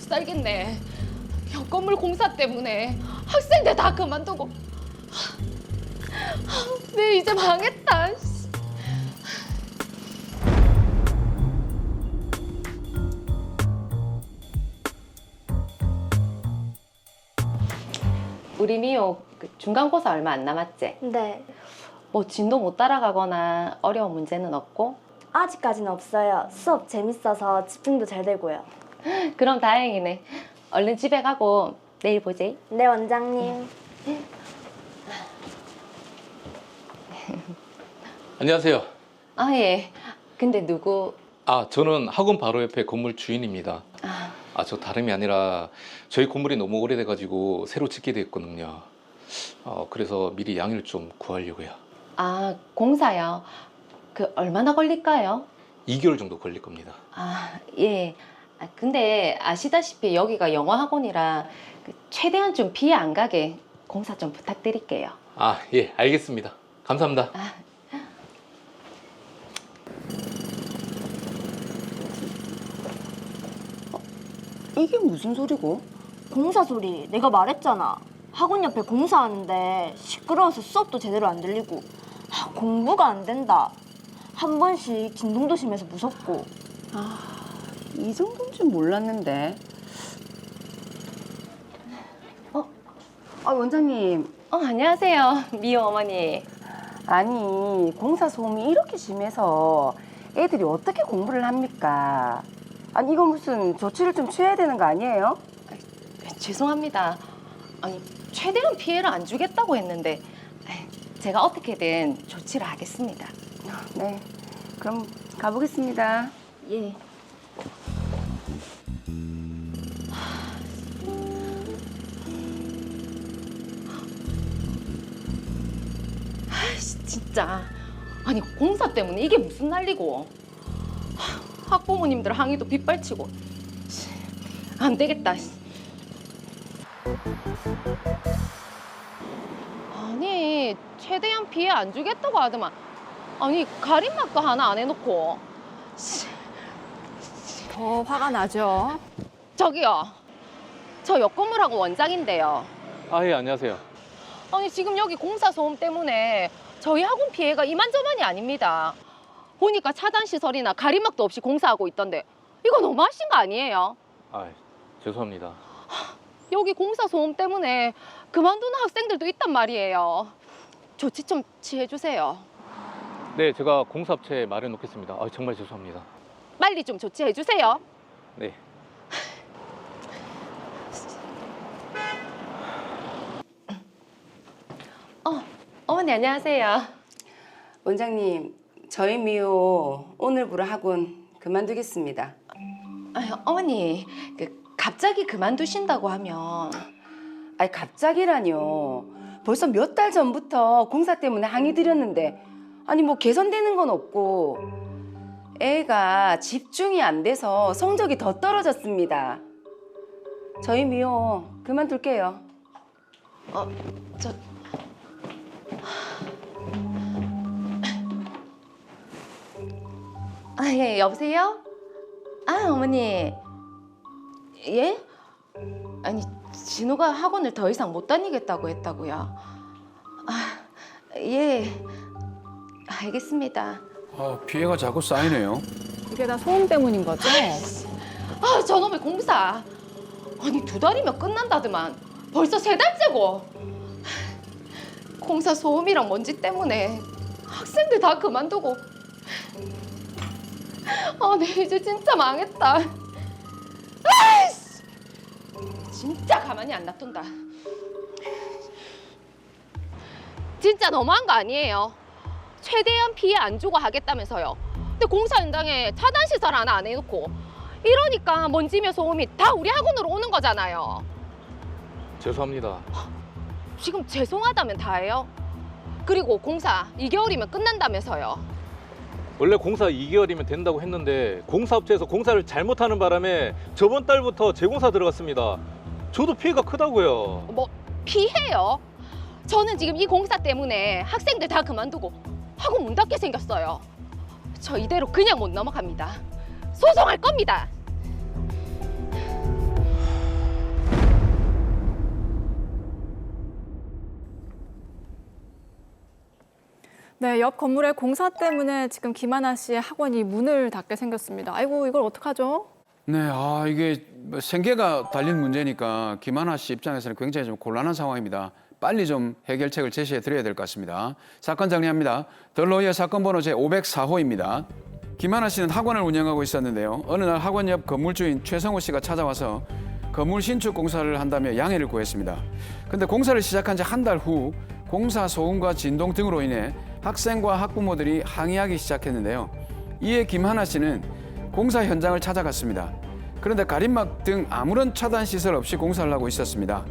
살겠네. 야, 건물 공사 때문에 학생들 다 그만두고. 내 이제 망했다. 우리 미호 중간고사 얼마 안 남았지? 네, 뭐 진도 못 따라가거나 어려운 문제는 없고? 아직까지는 없어요. 수업 재밌어서 집중도 잘 되고요. 그럼 다행이네. 얼른 집에 가고 내일 보지. 네, 원장님. 안녕하세요. 아, 예. 근데 누구? 저는 학원 바로 옆에 건물 주인입니다. 저 다름이 아니라 저희 건물이 너무 오래돼가지고 새로 짓게 됐거든요. 그래서 미리 양해를 좀 구하려고요. 공사요. 그 얼마나 걸릴까요? 2개월 정도 걸릴 겁니다. 예. 근데 아시다시피 여기가 영어 학원이라 최대한 좀 피해 안 가게 공사 좀 부탁드릴게요. 예, 알겠습니다. 감사합니다. 이게 무슨 소리고? 공사 소리 내가 말했잖아. 학원 옆에 공사하는데 시끄러워서 수업도 제대로 안 들리고 공부가 안 된다. 한 번씩 진동도 심해서 무섭고. 이 정도인 줄 몰랐는데. 원장님. 안녕하세요. 미호 어머니. 아니, 공사 소음이 이렇게 심해서 애들이 어떻게 공부를 합니까? 아니, 이거 무슨 조치를 좀 취해야 되는 거 아니에요? 죄송합니다. 최대한 피해를 안 주겠다고 했는데 제가 어떻게든 조치를 하겠습니다. 네, 그럼 가보겠습니다. 예. 진짜. 아니, 공사 때문에 이게 무슨 난리고. 학부모님들 항의도 빗발치고. 안 되겠다. 아니, 최대한 피해 안 주겠다고 하더만. 아니, 가림막도 하나 안 해놓고. 더 화가 나죠. 저기요. 저 옆 건물하고 원장인데요. 예, 안녕하세요. 아니, 지금 여기 공사 소음 때문에 저희 학원 피해가 이만저만이 아닙니다. 보니까 차단시설이나 가림막도 없이 공사하고 있던데 이거 너무하신 거 아니에요? 죄송합니다. 여기 공사 소음 때문에 그만두는 학생들도 있단 말이에요. 조치 좀 취해주세요. 네, 제가 공사업체에 말해 놓겠습니다. 정말 죄송합니다. 빨리 좀 조치해주세요. 네. 어머니 안녕하세요. 원장님, 저희 미호 오늘부로 학원 그만두겠습니다. 어머니, 갑자기 그만두신다고 하면 아니, 갑자기라뇨. 벌써 몇 달 전부터 공사 때문에 항의 드렸는데 아니, 뭐 개선되는 건 없고 애가 집중이 안 돼서 성적이 더 떨어졌습니다. 저희 미호 그만둘게요. 예, 여보세요? 어머니. 예? 아니, 진호가 학원을 더 이상 못 다니겠다고 했다고요. 예. 알겠습니다. 피해가 자꾸 쌓이네요. 이게 다 소음 때문인 거죠? 저놈의 공사. 아니, 2달이면 끝난다더만. 벌써 3달째고. 공사 소음이랑 먼지 때문에 학생들 다 그만두고. 내 이제 진짜 망했다. 아이씨! 진짜 가만히 안 놔둔다. 진짜 너무한 거 아니에요? 최대한 피해 안 주고 하겠다면서요. 근데 공사 현장에 차단시설 하나 안 해놓고 이러니까 먼지며 소음이 다 우리 학원으로 오는 거잖아요. 죄송합니다. 지금 죄송하다면 다예요. 그리고 공사 2개월이면 끝난다면서요. 원래 공사 2개월이면 된다고 했는데 공사업체에서 공사를 잘못하는 바람에 저번 달부터 재공사 들어갔습니다. 저도 피해가 크다고요. 뭐 피해요? 저는 지금 이 공사 때문에 학생들 다 그만두고 학원 문 닫게 생겼어요. 저 이대로 그냥 못 넘어갑니다. 소송할 겁니다. 네, 옆 건물의 공사 때문에 지금 김하나 씨의 학원이 문을 닫게 생겼습니다. 아이고, 이걸 어떡하죠? 네, 이게 뭐 생계가 달린 문제니까 김하나 씨 입장에서는 굉장히 좀 곤란한 상황입니다. 빨리 좀 해결책을 제시해 드려야 될 것 같습니다. 사건 정리합니다. 덜로이어 사건 번호 제504호입니다. 김하나 씨는 학원을 운영하고 있었는데요. 어느 날 학원 옆 건물주인 최성호 씨가 찾아와서 건물 신축 공사를 한다며 양해를 구했습니다. 근데 공사를 시작한 지 한 달 후 공사 소음과 진동 등으로 인해 학생과 학부모들이 항의하기 시작했는데요. 이에 김하나 씨는 공사 현장을 찾아갔습니다. 그런데 가림막 등 아무런 차단 시설 없이 공사를 하고 있었습니다.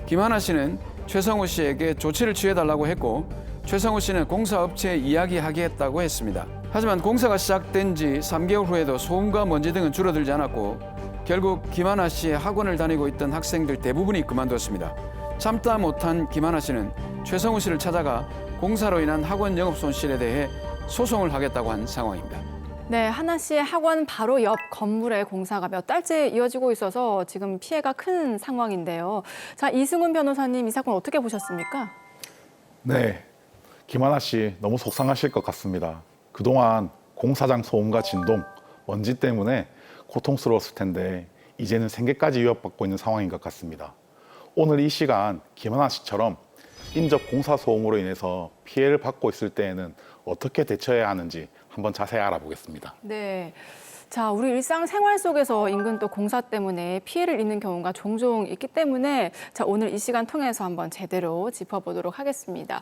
김하나 씨는 최성호 씨에게 조치를 취해달라고 했고 최성호 씨는 공사업체에 이야기하겠다고 했습니다. 하지만 공사가 시작된 지 3개월 후에도 소음과 먼지 등은 줄어들지 않았고 결국 김하나 씨의 학원을 다니고 있던 학생들 대부분이 그만두었습니다. 참다 못한 김하나 씨는 최성호 씨를 찾아가 공사로 인한 학원 영업 손실에 대해 소송을 하겠다고 한 상황입니다. 네, 하나 씨의 학원 바로 옆 건물의 공사가 몇 달째 이어지고 있어서 지금 피해가 큰 상황인데요. 자, 이승훈 변호사님, 이 사건 어떻게 보셨습니까? 네, 김하나 씨 너무 속상하실 것 같습니다. 그동안 공사장 소음과 진동, 먼지 때문에 고통스러웠을 텐데 이제는 생계까지 위협받고 있는 상황인 것 같습니다. 오늘 이 시간 김하나 씨처럼 인접 공사 소음으로 인해서 피해를 받고 있을 때에는 어떻게 대처해야 하는지 한번 자세히 알아보겠습니다. 네. 자, 우리 일상생활 속에서 인근 또 공사 때문에 피해를 입는 경우가 종종 있기 때문에 자, 오늘 이 시간 통해서 한번 제대로 짚어보도록 하겠습니다.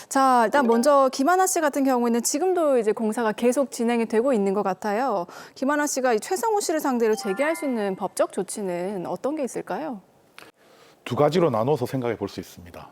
자, 일단 먼저 김하나 씨 같은 경우에는 지금도 이제 공사가 계속 진행이 되고 있는 것 같아요. 김하나 씨가 이 최성호 씨를 상대로 제기할 수 있는 법적 조치는 어떤 게 있을까요? 두 가지로 나눠서 생각해 볼 수 있습니다.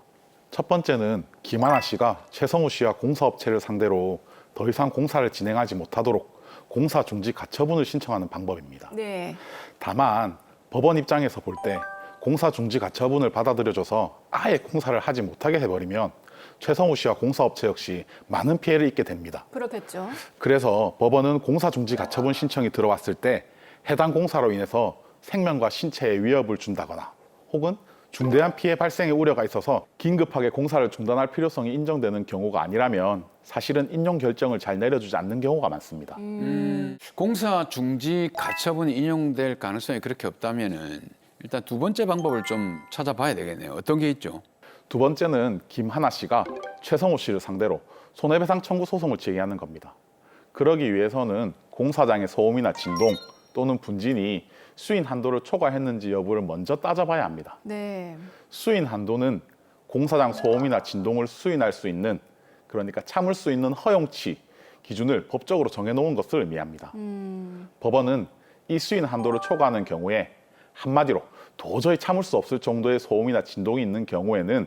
첫 번째는 김하나 씨가 최성호 씨와 공사업체를 상대로 더 이상 공사를 진행하지 못하도록 공사 중지 가처분을 신청하는 방법입니다. 네. 다만 법원 입장에서 볼 때 공사 중지 가처분을 받아들여줘서 아예 공사를 하지 못하게 해버리면 최성호 씨와 공사업체 역시 많은 피해를 입게 됩니다. 그렇겠죠. 그래서 법원은 공사 중지 가처분 신청이 들어왔을 때 해당 공사로 인해서 생명과 신체에 위협을 준다거나 혹은 중대한 피해 발생의 우려가 있어서 긴급하게 공사를 중단할 필요성이 인정되는 경우가 아니라면 사실은 인용 결정을 잘 내려주지 않는 경우가 많습니다. 공사 중지 가처분이 인용될 가능성이 그렇게 없다면은 일단 두 번째 방법을 좀 찾아봐야 되겠네요. 어떤 게 있죠? 두 번째는 김하나 씨가 최성호 씨를 상대로 손해배상 청구 소송을 제기하는 겁니다. 그러기 위해서는 공사장의 소음이나 진동 또는 분진이 수인 한도를 초과했는지 여부를 먼저 따져봐야 합니다. 네. 수인 한도는 공사장 소음이나 진동을 수인할 수 있는, 그러니까 참을 수 있는 허용치 기준을 법적으로 정해놓은 것을 의미합니다. 법원은 이 수인 한도를 초과하는 경우에 한마디로 도저히 참을 수 없을 정도의 소음이나 진동이 있는 경우에는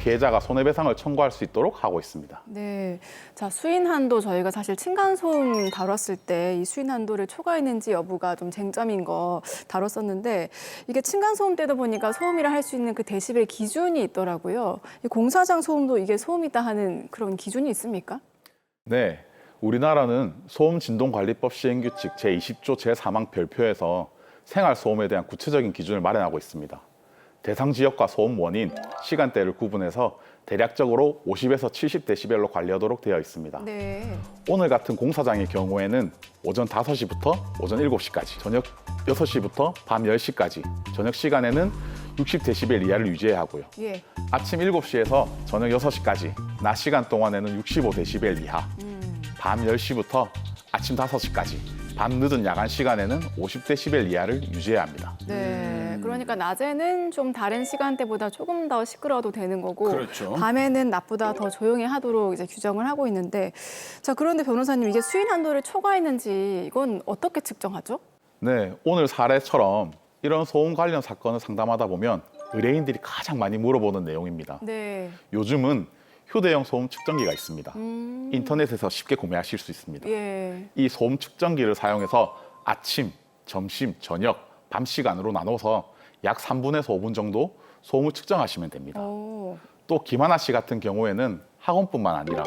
피해자가 손해배상을 청구할 수 있도록 하고 있습니다. 네. 자, 수인 한도 저희가 사실 층간소음 다뤘을 때 이 수인 한도를 초과했는지 여부가 좀 쟁점인 거 다뤘었는데 이게 층간소음 때도 보니까 소음이라 할 수 있는 그 데시벨 기준이 있더라고요. 이 공사장 소음도 이게 소음이다 하는 그런 기준이 있습니까? 네. 우리나라는 소음진동관리법 시행규칙 제20조 제4항 별표에서 생활소음에 대한 구체적인 기준을 마련하고 있습니다. 대상 지역과 소음 원인, 시간대를 구분해서 대략적으로 50에서 70데시벨로 관리하도록 되어 있습니다. 네. 오늘 같은 공사장의 경우에는 오전 5시부터 오전 7시까지, 저녁 6시부터 밤 10시까지, 저녁 시간에는 60데시벨 이하를 유지해야 하고요. 예. 아침 7시에서 저녁 6시까지, 낮 시간 동안에는 65데시벨 이하, 밤 10시부터 아침 5시까지, 밤 늦은 야간 시간에는 50데시벨 이하를 유지해야 합니다. 네. 그러니까 낮에는 좀 다른 시간대보다 조금 더 시끄러워도 되는 거고 그렇죠. 밤에는 낮보다 더 조용히 하도록 이제 규정을 하고 있는데 자, 그런데 변호사님 이게 수인 한도를 초과했는지 이건 어떻게 측정하죠? 네, 오늘 사례처럼 이런 소음 관련 사건을 상담하다 보면 의뢰인들이 가장 많이 물어보는 내용입니다. 네. 요즘은 휴대용 소음 측정기가 있습니다. 인터넷에서 쉽게 구매하실 수 있습니다. 예. 이 소음 측정기를 사용해서 아침, 점심, 저녁, 밤 시간으로 나눠서 약 3분에서 5분 정도 소음을 측정하시면 됩니다. 오. 또 김하나 씨 같은 경우에는 학원뿐만 아니라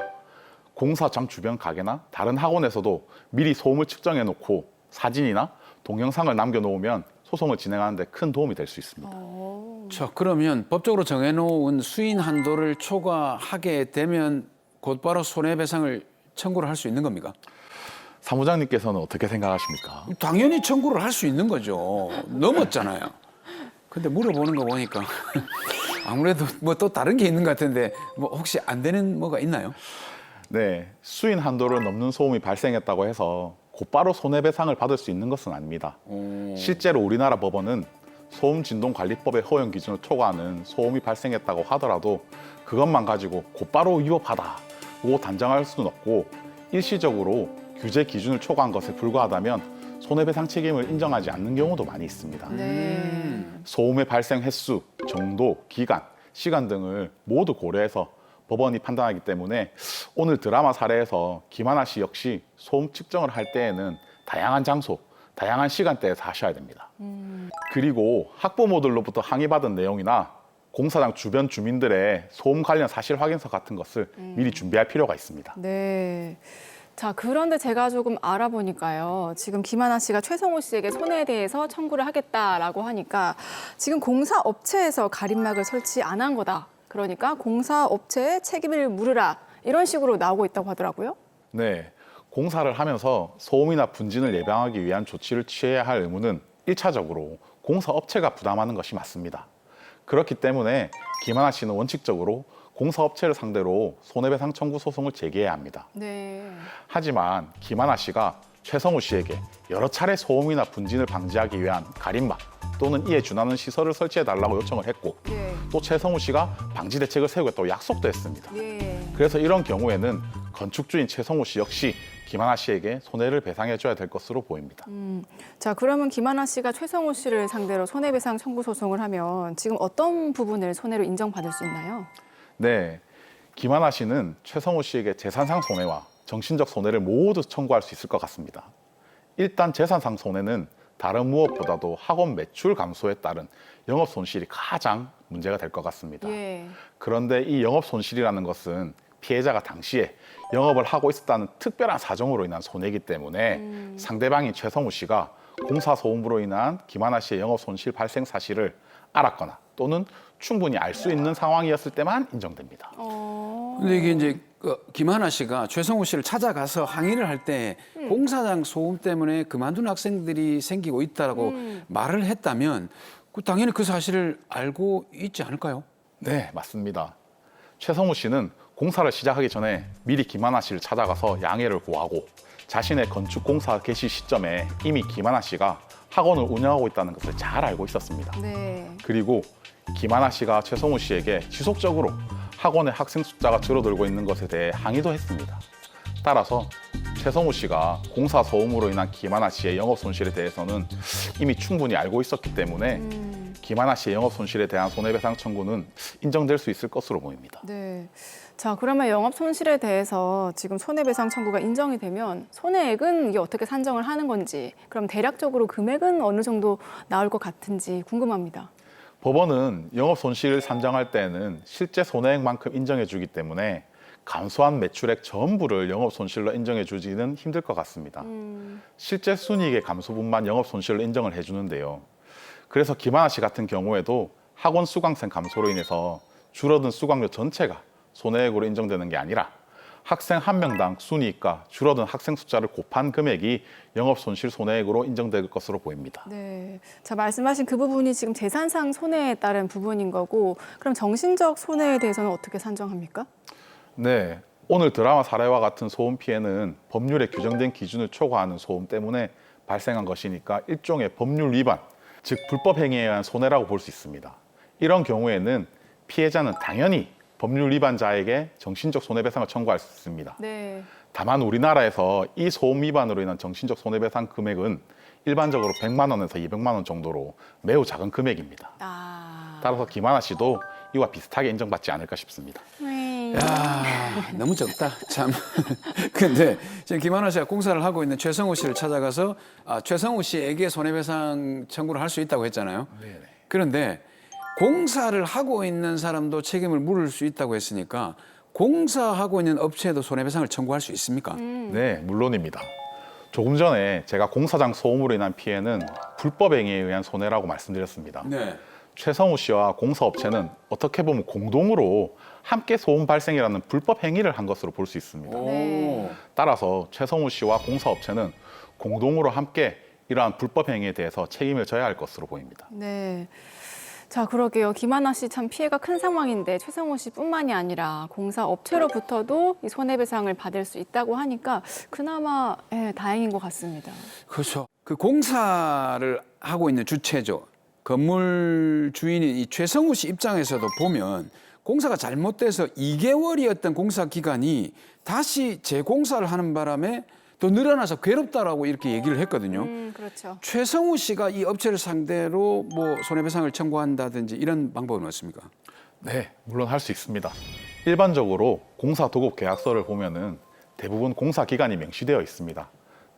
공사장 주변 가게나 다른 학원에서도 미리 소음을 측정해 놓고 사진이나 동영상을 남겨놓으면 소송을 진행하는 데 큰 도움이 될 수 있습니다. 자, 그러면 법적으로 정해놓은 수인 한도를 초과하게 되면 곧바로 손해배상을 청구를 할 수 있는 겁니까? 사무장님께서는 어떻게 생각하십니까? 당연히 청구를 할 수 있는 거죠. 넘었잖아요. 근데 물어보는 거 보니까 아무래도 뭐 또 다른 게 있는 것 같은데 뭐 혹시 안 되는 뭐가 있나요? 네, 수인 한도를 넘는 소음이 발생했다고 해서 곧바로 손해배상을 받을 수 있는 것은 아닙니다. 실제로 우리나라 법원은 소음진동관리법의 허용 기준을 초과하는 소음이 발생했다고 하더라도 그것만 가지고 곧바로 위법하다고 단정할 수는 없고 일시적으로 규제 기준을 초과한 것에 불과하다면 손해배상 책임을 인정하지 않는 경우도 많이 있습니다. 네. 소음의 발생 횟수, 정도, 기간, 시간 등을 모두 고려해서 법원이 판단하기 때문에 오늘 드라마 사례에서 김하나 씨 역시 소음 측정을 할 때에는 다양한 장소, 다양한 시간대에서 하셔야 됩니다. 그리고 학부모들로부터 항의받은 내용이나 공사장 주변 주민들의 소음 관련 사실 확인서 같은 것을 미리 준비할 필요가 있습니다. 네. 자, 그런데 제가 조금 알아보니까요. 지금 김하나 씨가 최성호 씨에게 손해에 대해서 청구를 하겠다라고 하니까 지금 공사업체에서 가림막을 설치 안 한 거다. 그러니까 공사업체에 책임을 물으라. 이런 식으로 나오고 있다고 하더라고요. 네, 공사를 하면서 소음이나 분진을 예방하기 위한 조치를 취해야 할 의무는 1차적으로 공사업체가 부담하는 것이 맞습니다. 그렇기 때문에 김하나 씨는 원칙적으로 공사업체를 상대로 손해배상 청구 소송을 제기해야 합니다. 네. 하지만 김하나 씨가 최성우 씨에게 여러 차례 소음이나 분진을 방지하기 위한 가림막 또는 이에 준하는 시설을 설치해달라고 요청을 했고 예. 또 최성우 씨가 방지 대책을 세우겠다고 약속도 했습니다. 예. 그래서 이런 경우에는 건축주인 최성우 씨 역시 김하나 씨에게 손해를 배상해줘야 될 것으로 보입니다. 자, 그러면 김하나 씨가 최성호 씨를 상대로 손해배상 청구 소송을 하면 지금 어떤 부분을 손해로 인정받을 수 있나요? 네, 김하나 씨는 최성우 씨에게 재산상 손해와 정신적 손해를 모두 청구할 수 있을 것 같습니다. 일단 재산상 손해는 다른 무엇보다도 학원 매출 감소에 따른 영업 손실이 가장 문제가 될 것 같습니다. 예. 그런데 이 영업 손실이라는 것은 피해자가 당시에 영업을 하고 있었다는 특별한 사정으로 인한 손해이기 때문에 상대방인 최성우 씨가 공사 소음으로 인한 김하나 씨의 영업 손실 발생 사실을 알았거나 또는 충분히 알 수 있는 상황이었을 때만 인정됩니다. 근데 이게 이제 김하나 씨가 최성우 씨를 찾아가서 항의를 할 때 공사장 소음 때문에 그만둔 학생들이 생기고 있다고 말을 했다면 당연히 그 사실을 알고 있지 않을까요? 네, 맞습니다. 최성우 씨는 공사를 시작하기 전에 미리 김하나 씨를 찾아가서 양해를 구하고 자신의 건축 공사 개시 시점에 이미 김하나 씨가 학원을 운영하고 있다는 것을 잘 알고 있었습니다. 네. 그리고 김하나 씨가 최성우 씨에게 지속적으로 학원의 학생 숫자가 줄어들고 있는 것에 대해 항의도 했습니다. 따라서 최성우 씨가 공사 소음으로 인한 김하나 씨의 영업 손실에 대해서는 이미 충분히 알고 있었기 때문에 김하나 씨의 영업 손실에 대한 손해배상 청구는 인정될 수 있을 것으로 보입니다. 네. 자, 그러면 영업 손실에 대해서 지금 손해배상 청구가 인정이 되면 손해액은 이게 어떻게 산정을 하는 건지, 그럼 대략적으로 금액은 어느 정도 나올 것 같은지 궁금합니다. 법원은 영업 손실을 산정할 때에는 실제 손해액만큼 인정해 주기 때문에 감소한 매출액 전부를 영업 손실로 인정해 주지는 힘들 것 같습니다. 실제 순이익의 감소분만 영업 손실로 인정을 해 주는데요. 그래서 김하나 씨 같은 경우에도 학원 수강생 감소로 인해서 줄어든 수강료 전체가 손해액으로 인정되는 게 아니라 학생 한 명당 순이익과 줄어든 학생 숫자를 곱한 금액이 영업 손실 손해액으로 인정될 것으로 보입니다. 네. 자, 말씀하신 그 부분이 지금 재산상 손해에 따른 부분인 거고, 그럼 정신적 손해에 대해서는 어떻게 산정합니까? 네, 오늘 드라마 사례와 같은 소음 피해는 법률에 규정된 기준을 초과하는 소음 때문에 발생한 것이니까 일종의 법률 위반, 즉 불법 행위에 의한 손해라고 볼 수 있습니다. 이런 경우에는 피해자는 당연히 법률 위반자에게 정신적 손해배상을 청구할 수 있습니다. 네. 다만 우리나라에서 이 소음 위반으로 인한 정신적 손해배상 금액은 일반적으로 100만 원에서 200만 원 정도로 매우 작은 금액입니다. 따라서 김하나 씨도 이와 비슷하게 인정받지 않을까 싶습니다. 야, 너무 적다. 참. 근데 지금 김하나 씨가 공사를 하고 있는 최성우 씨를 찾아가서 최성우 씨에게 손해배상 청구를 할 수 있다고 했잖아요. 네네. 그런데 공사를 하고 있는 사람도 책임을 물을 수 있다고 했으니까 공사하고 있는 업체에도 손해배상을 청구할 수 있습니까? 네, 물론입니다. 조금 전에 제가 공사장 소음으로 인한 피해는 불법 행위에 의한 손해라고 말씀드렸습니다. 네. 최성우 씨와 공사업체는 어떻게 보면 공동으로 함께 소음 발생이라는 불법 행위를 한 것으로 볼 수 있습니다. 네. 따라서 최성우 씨와 공사업체는 공동으로 함께 이러한 불법 행위에 대해서 책임을 져야 할 것으로 보입니다. 네. 자, 그러게요. 김하나 씨 참 피해가 큰 상황인데 최성우 씨뿐만이 아니라 공사 업체로부터도 이 손해배상을 받을 수 있다고 하니까 그나마 다행인 것 같습니다. 그렇죠. 그 공사를 하고 있는 주체죠. 건물 주인인 이 최성우 씨 입장에서도 보면 공사가 잘못돼서 2개월이었던 공사 기간이 다시 재공사를 하는 바람에 더 늘어나서 괴롭다라고 이렇게 얘기를 했거든요. 그렇죠. 최성우 씨가 이 업체를 상대로 뭐 손해배상을 청구한다든지 이런 방법은 없습니까? 네, 물론 할 수 있습니다. 일반적으로 공사 도급 계약서를 보면은 대부분 공사 기간이 명시되어 있습니다.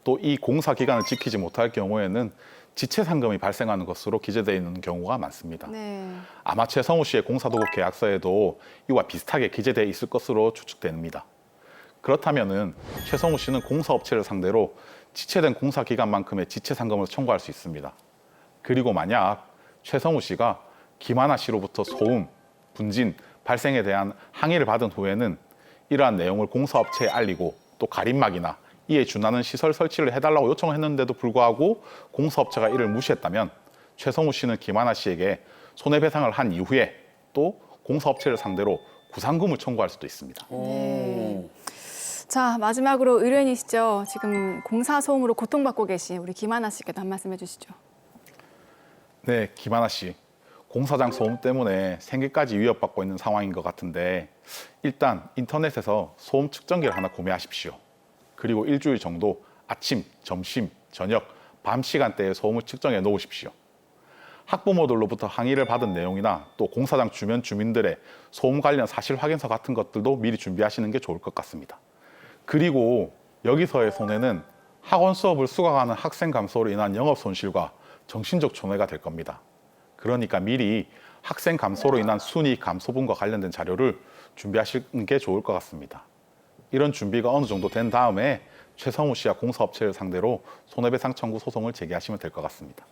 또 이 공사 기간을 지키지 못할 경우에는 지체 상금이 발생하는 것으로 기재되어 있는 경우가 많습니다. 네. 아마 최성우 씨의 공사 도급 계약서에도 이와 비슷하게 기재되어 있을 것으로 추측됩니다. 그렇다면은 최성우 씨는 공사업체를 상대로 지체된 공사 기간만큼의 지체 상금을 청구할 수 있습니다. 그리고 만약 최성우 씨가 김하나 씨로부터 소음, 분진, 발생에 대한 항의를 받은 후에는 이러한 내용을 공사업체에 알리고 또 가림막이나 이에 준하는 시설 설치를 해달라고 요청했는데도 불구하고 공사업체가 이를 무시했다면 최성우 씨는 김하나 씨에게 손해배상을 한 이후에 또 공사업체를 상대로 구상금을 청구할 수도 있습니다. 자, 마지막으로 의뢰인이시죠. 지금 공사 소음으로 고통받고 계신 우리 김하나 씨께도 한 말씀 해주시죠. 네, 김하나 씨. 공사장 소음 때문에 생계까지 위협받고 있는 상황인 것 같은데 일단 인터넷에서 소음 측정기를 하나 구매하십시오. 그리고 일주일 정도 아침, 점심, 저녁, 밤 시간대에 소음을 측정해 놓으십시오. 학부모들로부터 항의를 받은 내용이나 또 공사장 주변 주민들의 소음 관련 사실 확인서 같은 것들도 미리 준비하시는 게 좋을 것 같습니다. 그리고 여기서의 손해는 학원 수업을 수강하는 학생 감소로 인한 영업 손실과 정신적 손해가 될 겁니다. 그러니까 미리 학생 감소로 인한 순이익 감소분과 관련된 자료를 준비하시는 게 좋을 것 같습니다. 이런 준비가 어느 정도 된 다음에 최성우 씨와 공사업체를 상대로 손해배상 청구 소송을 제기하시면 될 것 같습니다.